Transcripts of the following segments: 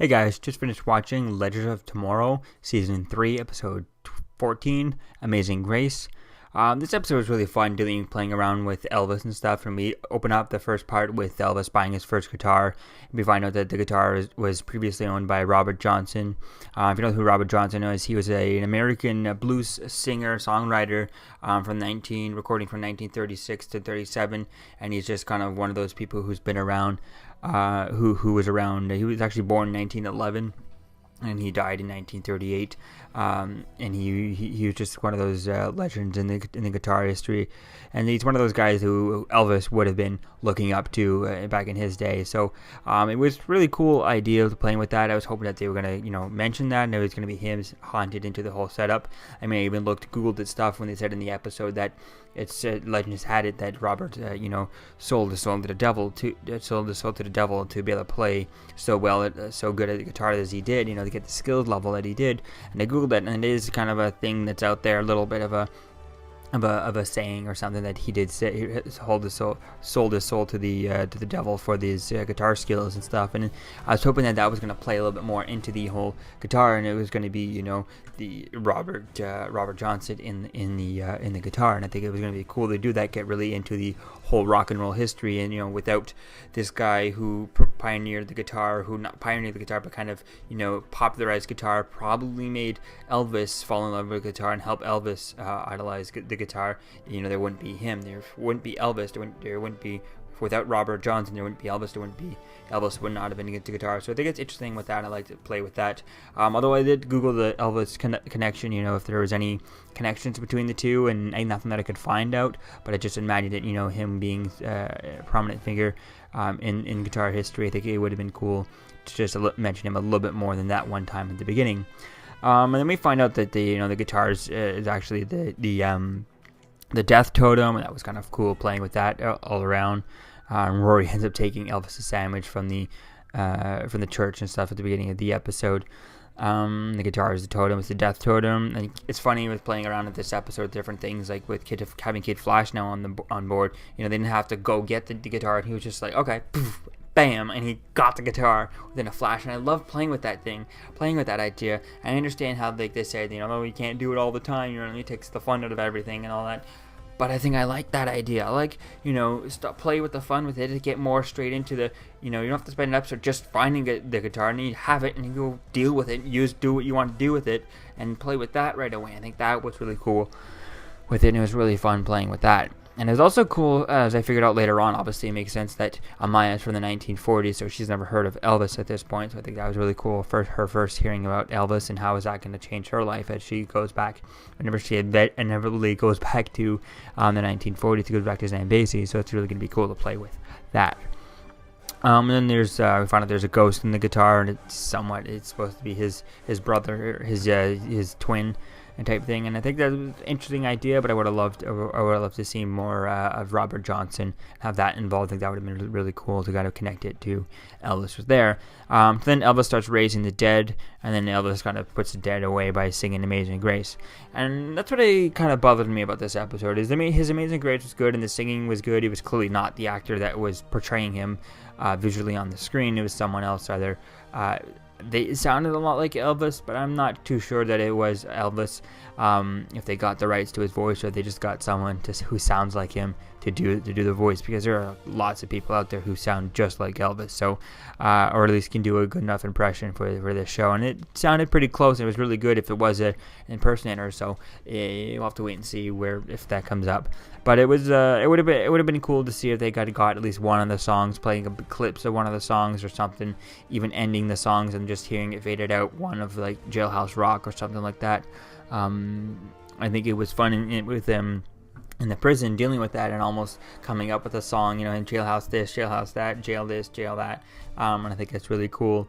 Hey guys, just finished watching Legends of Tomorrow, Season 3, Episode 14, Amazing Grace. This episode was really fun, playing around with Elvis and stuff, and we open up the first part with Elvis buying his first guitar. We find out that the guitar was previously owned by Robert Johnson. If you know who Robert Johnson is, he was an American blues singer, songwriter recording from 1936 to 37, and he's just kind of one of those people who's been around, who was around. He was actually born in 1911. And he died in 1938, and he was just one of those legends in the guitar history, and he's one of those guys who Elvis would have been looking up to back in his day. So it was really cool idea of playing with that. I was hoping that they were gonna mention that, and it was gonna be him haunted into the whole setup. I mean, I even googled at stuff when they said in the episode that it's legends had it that Robert sold his soul to the devil to be able to play so well so good at the guitar as he did, to get the skills level that he did. And I googled it, and it is kind of a thing that's out there, a little bit of a saying or something, that he did say he sold his soul to the devil for these guitar skills and stuff. And I was hoping that was going to play a little bit more into the whole guitar, and it was going to be the Robert Johnson in the guitar. And I think it was going to be cool to do that, get really into the whole rock and roll history, and without this guy who pioneered the guitar, who not pioneered the guitar but kind of popularized guitar, probably made Elvis fall in love with guitar and help Elvis idolize the guitar. There wouldn't be him, there wouldn't be Elvis, there wouldn't be, without Robert Johnson, there wouldn't be Elvis, Elvis would not have been into guitar. So I think it's interesting with that. I like to play with that. Although I did Google the Elvis connection, if there was any connections between the two, and ain't nothing that I could find out. But I just imagined it, him being a prominent figure in guitar history. I think it would have been cool to just mention him a little bit more than that one time at the beginning. And then we find out that the guitars is actually the death totem, and that was kind of cool playing with that all around. Rory ends up taking Elvis' sandwich from the church and stuff at the beginning of the episode. The guitar is the totem, it's the death totem. And it's funny with playing around with this episode, different things, like with having Kid Flash now on board. They didn't have to go get the guitar, and he was just like, okay, poof, bam, and he got the guitar within a flash. And I love playing with that idea. I understand how they say, you can't do it all the time, it takes the fun out of everything and all that. But I think I like that idea. I like, play with the fun with it to get more straight into the, you don't have to spend an episode just finding the guitar, and you have it and you go deal with it, do what you want to do with it and play with that right away. I think that was really cool with it, and it was really fun playing with that. And it was also cool, as I figured out later on, obviously it makes sense that Amaya's from the 1940s, so she's never heard of Elvis at this point. So I think that was really cool for her first hearing about Elvis, and how is that going to change her life as she goes back, whenever she inevitably goes back to the 1940s, to go back to Sam Basie. So it's really going to be cool to play with that. And then we find out there's a ghost in the guitar, and it's supposed to be his brother, his twin, and type thing. And I think that's an interesting idea, but I would have loved to see more of Robert Johnson, have that involved. I think that would have been really cool to kind of connect it to Elvis was there. So then Elvis starts raising the dead, and then Elvis kind of puts the dead away by singing Amazing Grace. And that's what kind of bothered me about this episode, is his Amazing Grace was good and the singing was good. He was clearly not the actor that was portraying him visually on the screen. It was someone else, either they sounded a lot like Elvis, but I'm not too sure that it was Elvis, if they got the rights to his voice, or they just got someone who sounds like him to do the voice, because there are lots of people out there who sound just like Elvis, so or at least can do a good enough impression for this show. And it sounded pretty close. It was really good if it was an impersonator, so we'll have to wait and see if that comes up. But it would have been cool to see if they got at least one of the songs, playing clips of one of the songs or something, even ending the songs and just hearing it faded out, one of like Jailhouse Rock or something like that. I think it was fun with them in the prison dealing with that, and almost coming up with a song, in jailhouse this, jailhouse that, jail this, jail that. And I think that's really cool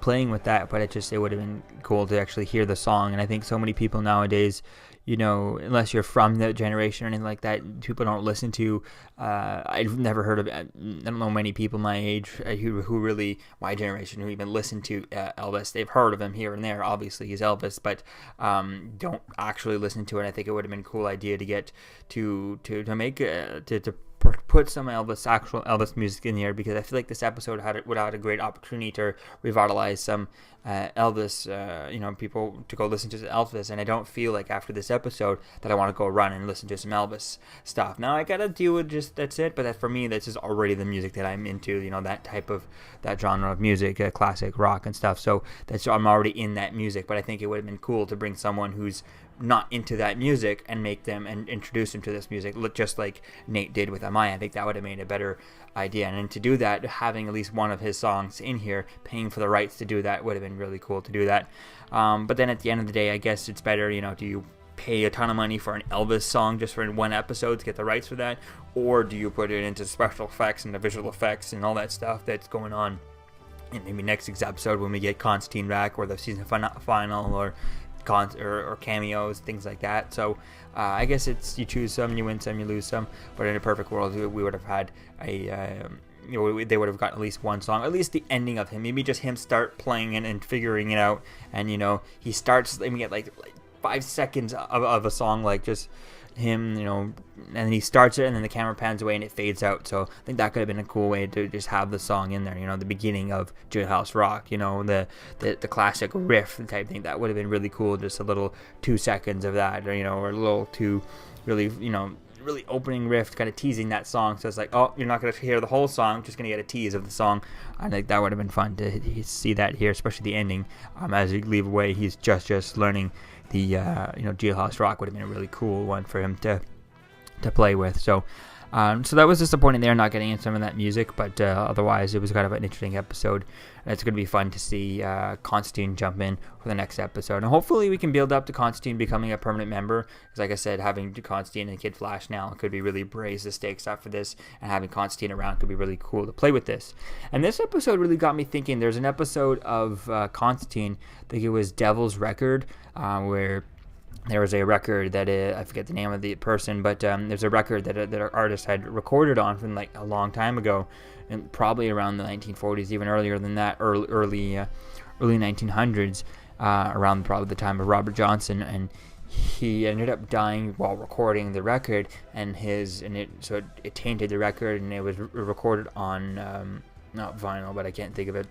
playing with that. But it would have been cool to actually hear the song. And I think so many people nowadays, unless you're from that generation or anything like that, people don't listen to, I've never heard of, I don't know many people my age who really, my generation, who even listen to Elvis. They've heard of him here and there, obviously he's Elvis, but don't actually listen to it. I think it would have been a cool idea to get to make to put some actual Elvis music in here, because I feel like this episode would have had a great opportunity to revitalize some Elvis, people to go listen to Elvis, and I don't feel like after this episode that I want to go run and listen to some Elvis stuff. Now I gotta deal with that's it, but for me, this is already the music that I'm into, that genre of music, classic rock and stuff, so I'm already in that music. But I think it would have been cool to bring someone who's not into that music and make them and introduce them to this music, just like Nate did with Amaya. I think that would have made a better idea, and to do that, having at least one of his songs in here, paying for the rights to do that, would have been really cool to do that. But then at the end of the day, I guess it's better, do you pay a ton of money for an Elvis song just for one episode to get the rights for that, or do you put it into special effects and the visual effects and all that stuff that's going on in maybe next week's episode when we get Constantine back, or the season final, or cameos, things like that. So I guess it's, you choose some, you win some, you lose some. But in a perfect world, we would have had they would have gotten at least one song, at least the ending of him, maybe just him start playing it and figuring it out, and he starts, let me get like 5 seconds of a song, like just him, and then he starts it, and then the camera pans away and it fades out. So I think that could have been a cool way to just have the song in there, the beginning of Jailhouse Rock, the classic riff type thing. That would have been really cool, just a little 2 seconds of that, or a little 2 really, really opening riff, kind of teasing that song. So it's like, oh, you're not going to hear the whole song, just going to get a tease of the song. I think that would have been fun to see that here, especially the ending. As you leave away, he's just learning the Jailhouse Rock. Would have been a really cool one for him to play with. So that was disappointing there, not getting in some of that music, but otherwise it was kind of an interesting episode, and it's going to be fun to see Constantine jump in for the next episode, and hopefully we can build up to Constantine becoming a permanent member, because like I said, having Constantine and Kid Flash now could be really raise the stakes up for this, and having Constantine around could be really cool to play with this. And this episode really got me thinking. There's an episode of Constantine, I think it was Devil's Record, where there was a record that I forget the name of the person, but there's a record that our artist had recorded on from like a long time ago, and probably around the 1940s, even earlier than that, early 1900s, around probably the time of Robert Johnson, and he ended up dying while recording the record, and it tainted the record, and it was recorded on not vinyl, but I can't think of it,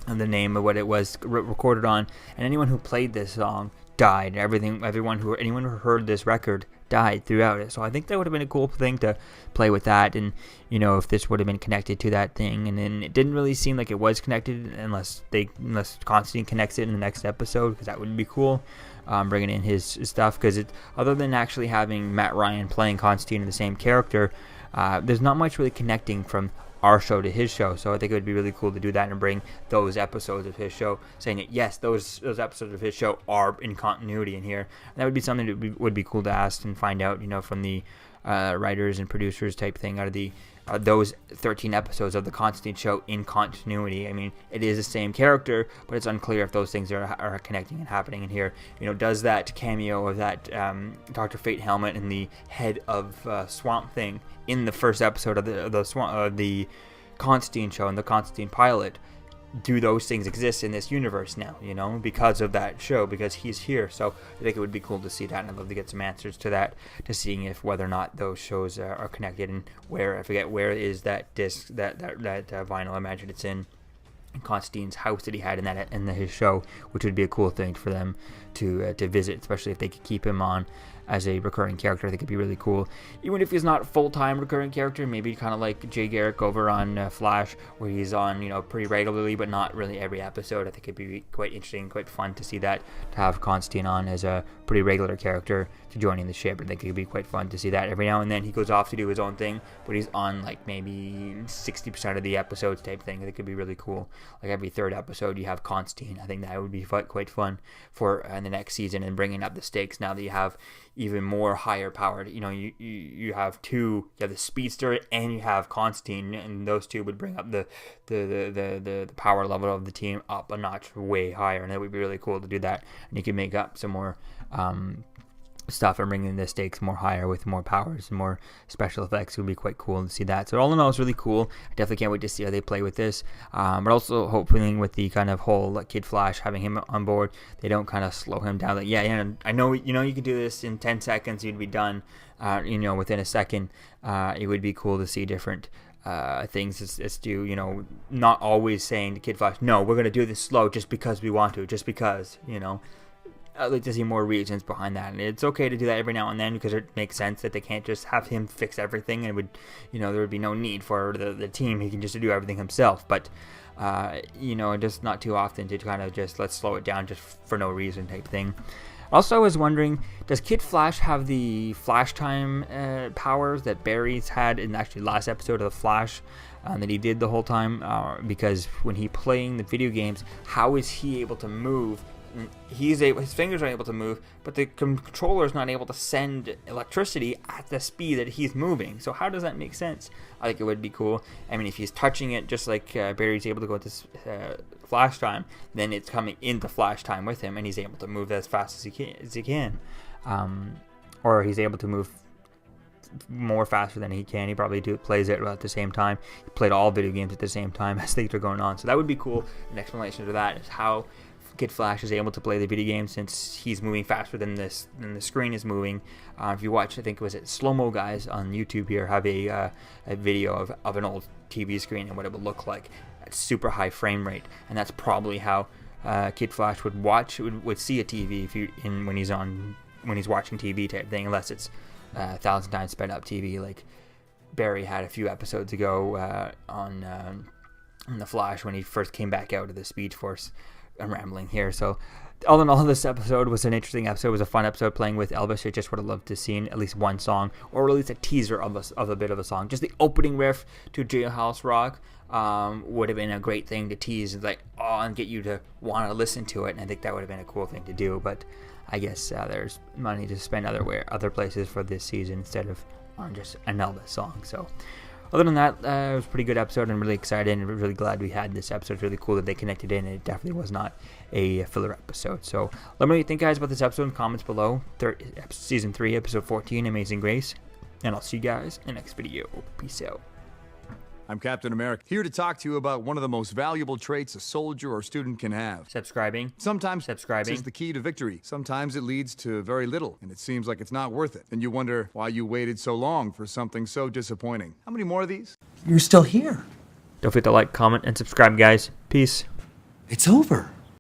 the name of what it was recorded on, and anyone who played this song died. Anyone who heard this record died throughout it. So I think that would have been a cool thing to play with that, and if this would have been connected to that thing, and then it didn't really seem like it was connected unless Constantine connects it in the next episode, because that would be cool, bringing in his stuff, because other than actually having Matt Ryan playing Constantine in the same character, there's not much really connecting from our show to his show. So I think it would be really cool to do that and bring those episodes of his show, saying that yes, those episodes of his show are in continuity in here. And that would be something that would be cool to ask and find out, from the writers and producers type thing. Are those 13 episodes of the Constantine show in continuity? I mean, it is the same character, but it's unclear if those things are connecting and happening in here. Does that cameo of that Dr. Fate helmet and the head of Swamp Thing in the first episode of the Constantine show and the Constantine pilot, do those things exist in this universe now, because of that show, because he's here? So I think it would be cool to see that, and I'd love to get some answers to that, to seeing if whether or not those shows are connected, and where, I forget where is that disc, that vinyl. I imagine it's in Constantine's house that he had in his show, which would be a cool thing for them to visit, especially if they could keep him on as a recurring character. I think it'd be really cool, even if he's not a full-time recurring character, maybe kind of like Jay Garrick over on Flash, where he's on pretty regularly, but not really every episode. I think it'd be quite interesting, quite fun to see that, to have Constantine on as a pretty regular character to joining the ship. I think it'd be quite fun to see that. Every now and then he goes off to do his own thing, but he's on like maybe 60% of the episodes type thing. I think it'd be really cool, like every third episode you have Constantine. I think that would be quite fun for in the next season, and bringing up the stakes now that you have even more higher powered. You have the Speedster and you have Constantine, and those two would bring up the power level of the team up a notch way higher, and it would be really cool to do that. And you can make up some more stuff and bringing the stakes more higher with more powers and more special effects. It would be quite cool to see that. So all in all, it's really cool. I definitely can't wait to see how they play with this. But also hopefully with the kind of whole Kid Flash, having him on board, they don't kind of slow him down. Like, yeah, I know, you can do this in 10 seconds, you'd be done. Within a second. It would be cool to see different things as to, not always saying to Kid Flash, no, we're going to do this slow just because we want to, just because, I'd like to see more reasons behind that. And it's okay to do that every now and then because it makes sense that they can't just have him fix everything, and there would be no need for the team. He can just do everything himself. But, just not too often to kind of just let's slow it down just for no reason type thing. Also, I was wondering, does Kid Flash have the Flash time powers that Barry's had in actually last episode of The Flash that he did the whole time? Because when he's playing the video games, how is he able to move? His fingers are able to move, but the controller is not able to send electricity at the speed that he's moving. So how does that make sense? I think it would be cool. I mean, if he's touching it just like Barry's able to go at this Flash time, then it's coming into Flash time with him, and he's able to move as fast as he can. Or he's able to move more faster than he can. He probably plays it at the same time. He played all video games at the same time as things are going on. So that would be cool. An explanation to that is how Kid Flash is able to play the video game since he's moving faster than the screen is moving. If you watch, I think it was Slow Mo Guys on YouTube here, have a video of an old TV screen and what it would look like at super high frame rate, and that's probably how Kid Flash would see a TV when he's watching TV type thing, unless it's 1,000 times sped up TV like Barry had a few episodes ago on The Flash when he first came back out of the Speed Force. I'm rambling here. So all in all, this episode was an interesting episode. It was a fun episode playing with Elvis. I just would have loved to have seen at least one song, or at least a teaser of a bit of a song. Just the opening riff to Jailhouse Rock would have been a great thing to tease and get you to want to listen to it. And I think that would have been a cool thing to do. But I guess there's money to spend other places for this season instead of on just an Elvis song. So other than that, it was a pretty good episode. I'm really excited and really glad we had this episode. It's really cool that they connected in. It definitely was not a filler episode. So let me know what you think, guys, about this episode in the comments below. Season 3, Episode 14, Amazing Grace. And I'll see you guys in the next video. Peace out. I'm Captain America, here to talk to you about one of the most valuable traits a soldier or student can have. Subscribing. Sometimes subscribing is the key to victory. Sometimes it leads to very little, and it seems like it's not worth it. And you wonder why you waited so long for something so disappointing. How many more of these? You're still here. Don't forget to like, comment, and subscribe, guys. Peace. It's over.